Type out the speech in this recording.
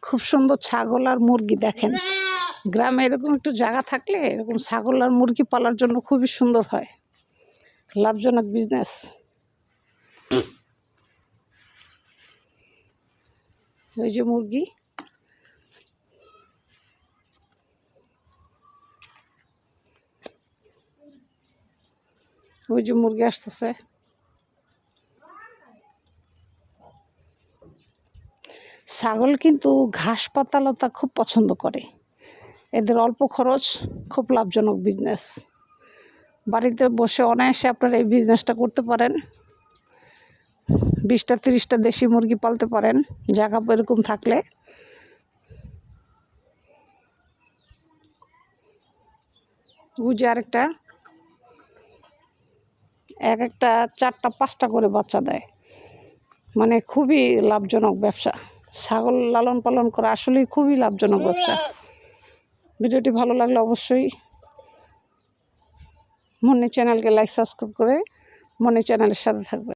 খুব সুন্দর ছাগল আর মুরগি দেখেন। গ্রামে এরকম একটু জায়গা থাকলে এরকম ছাগল আর মুরগি পালার জন্য খুবই সুন্দর হয়, লাভজনক বিজনেস। ওই যে মুরগি, ওই যে মুরগি আসতেছে। ছাগল কিন্তু ঘাস পাতালতা খুব পছন্দ করে, এদের অল্প খরচ, খুব লাভজনক বিজনেস। বাড়িতে বসে অনায়াসে আপনারা এই বিজনেসটা করতে পারেন। 20টা 30টা দেশি মুরগি পালতে পারেন জায়গা এরকম থাকলে। বুঝে আরেকটা, একটা 4টা 5টা করে বাচ্চা দেয়, মানে খুবই লাভজনক ব্যবসা। ছাগল লালন পালন করা আসলেই খুবই লাভজনক ব্যবসা। ভিডিওটি ভালো লাগলে অবশ্যই মনি চ্যানেলকে লাইক সাবস্ক্রাইব করে মনি চ্যানেলের সাথে থাকবে।